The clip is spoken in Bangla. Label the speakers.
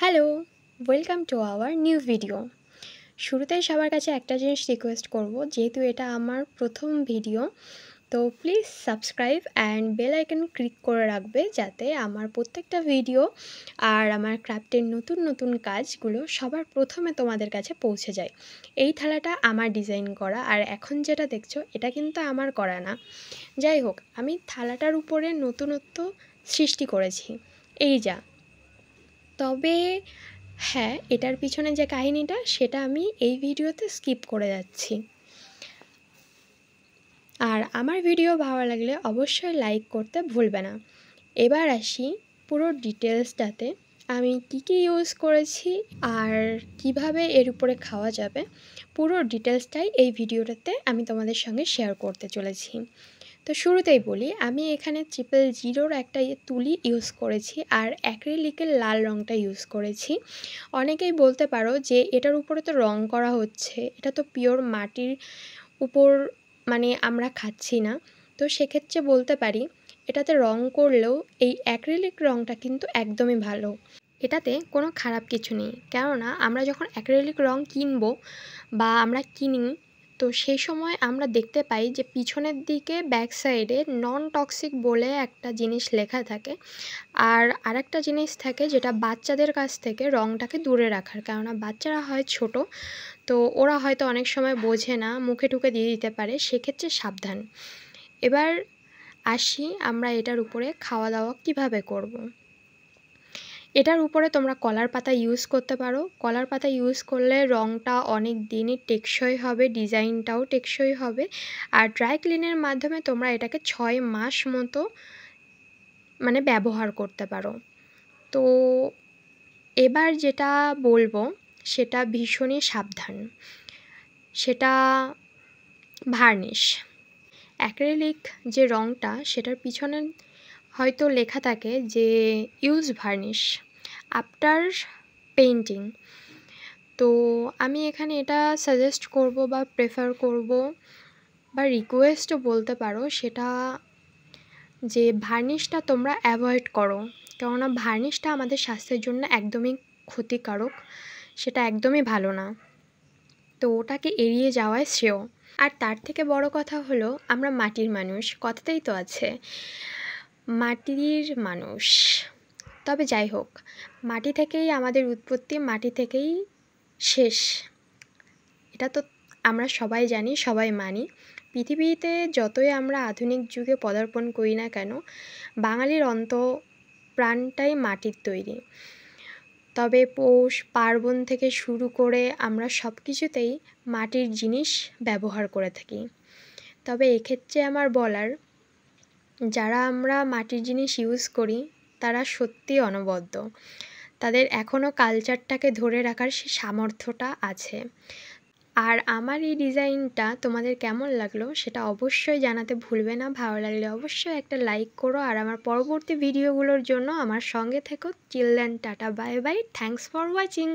Speaker 1: Hello, welcome to our new video. শুরুতেই সবার কাছে একটা জিনিস রিকোয়েস্ট করব, যেহেতু এটা আমার প্রথম ভিডিও, তো please subscribe and bell icon click করে রাখবে, যাতে আমার প্রত্যেকটা ভিডিও আর আমার ক্রাফটের নতুন নতুন কাজগুলো সবার প্রথমে তোমাদের কাছে পৌঁছে যায়। এই থালাটা আমার ডিজাইন করা, আর এখন যেটা দেখছো এটা কিন্তু আমার করা না। যাই হোক, আমি থালাটার উপরে নতুনত্ব সৃষ্টি করেছি, এই যা। তবে হ্যাঁ, এটার পিছনে যে কাহিনীটা সেটা আমি এই ভিডিওতে স্কিপ করে যাচ্ছি। আর আমার ভিডিও ভালো লাগলে অবশ্যই লাইক করতে ভুলবে না। এবার আসি পুরো ডিটেলসটাতে, আমি কী ইউজ করেছি আর কিভাবে এর উপরে খাওয়া যাবে, পুরো ডিটেলসটাই এই ভিডিওটাতে আমি তোমাদের সঙ্গে শেয়ার করতে চলেছি। তো শুরুতেই বলি, আমি এখানে 000 একটা তুলি ইউজ করেছি আর অ্যাক্রিলিকের লাল রঙটা ইউজ করেছি। অনেকেই বলতে পারো যে এটার উপরে তো রং করা হচ্ছে, এটা তো পিওর মাটির উপর, মানে আমরা খাচ্ছি না। তো সেক্ষেত্রে বলতে পারি এটাতে রং করলেও এই অ্যাক্রিলিক রঙটা কিন্তু একদমই ভালো, এটাতে কোনো খারাপ কিছু নেই। কেননা আমরা যখন অ্যাক্রিলিক রং কিনবো বা আমরা কিনি, তো সেই সময় আমরা দেখতে পাই যে পিছনের দিকে ব্যাক সাইডে নন টক্সিক বলে একটা জিনিস লেখা থাকে, আর আরেকটা জিনিস থাকে যেটা বাচ্চাদের কাছ থেকে রংটাকে দূরে রাখার। কেননা বাচ্চারা হয় ছোট, তো ওরা হয়তো অনেক সময় বোঝে না, মুখে টুকে দিয়ে দিতে পারে, সেক্ষেত্রে সাবধান। এবার আসি আমরা এটার উপরে খাওয়া দাওয়া কিভাবে করব। এটার উপরে তোমরা কলার পাতা ইউজ করতে পারো। কলার পাতা ইউজ করলে রঙটা অনেক দিনই টেকসই হবে, ডিজাইনটাও টেকসই হবে। আর ড্রাই ক্লিনের মাধ্যমে তোমরা এটাকে 6 মাস মতো মানে ব্যবহার করতে পারো। তো এবার যেটা বলবো সেটা ভীষণই সাবধান, সেটা ভার্নিশ। অ্যাক্রিলিক যে রঙটা সেটার পিছনে হয়তো লেখা থাকে যে ইউজ ভার্নিশ আফটার পেইন্টিং। তো আমি এখানে এটা সাজেস্ট করব বা প্রেফার করব বা রিকোয়েস্টও বলতে পারো, সেটা যে ভার্নিশটা তোমরা অ্যাভয়েড করো। কেননা ভার্নিশটা আমাদের স্বাস্থ্যের জন্য একদমই ক্ষতিকারক, সেটা একদমই ভালো না। তো ওটাকে এড়িয়ে যাওয়াই শ্রেয়। আর তার থেকে বড় কথা হলো, আমরা মাটির মানুষ, কথাতেই তো আছে মাটির মানুষ। তবে যাই হোক, মাটি থেকেই আমাদের উৎপত্তি, মাটি থেকেই শেষ, এটা তো আমরা সবাই জানি, সবাই মানি। পৃথিবীতে যতই আমরা আধুনিক যুগে পদার্পণ করি না কেন, বাঙালির প্রাণটাই মাটির তৈরি। তবে পৌষ পার্বণ থেকে শুরু করে আমরা সব কিছুতেই মাটির জিনিস ব্যবহার করে থাকি। তবে এক্ষেত্রে আমার বলার, যারা আমরা মাটির জিনিস ইউজ করি তারা সত্যি অনবদ্য, তাদের এখনও কালচারটাকে ধরে রাখার সে সামর্থ্যটা আছে। আর আমার এই ডিজাইনটা তোমাদের কেমন লাগলো সেটা অবশ্যই জানাতে ভুলবে না। ভালো লাগলে অবশ্যই একটা লাইক করো, আর আমার পরবর্তী ভিডিওগুলোর জন্য আমার সঙ্গে থেকো। Till then, tata, bye bye, thanks for watching.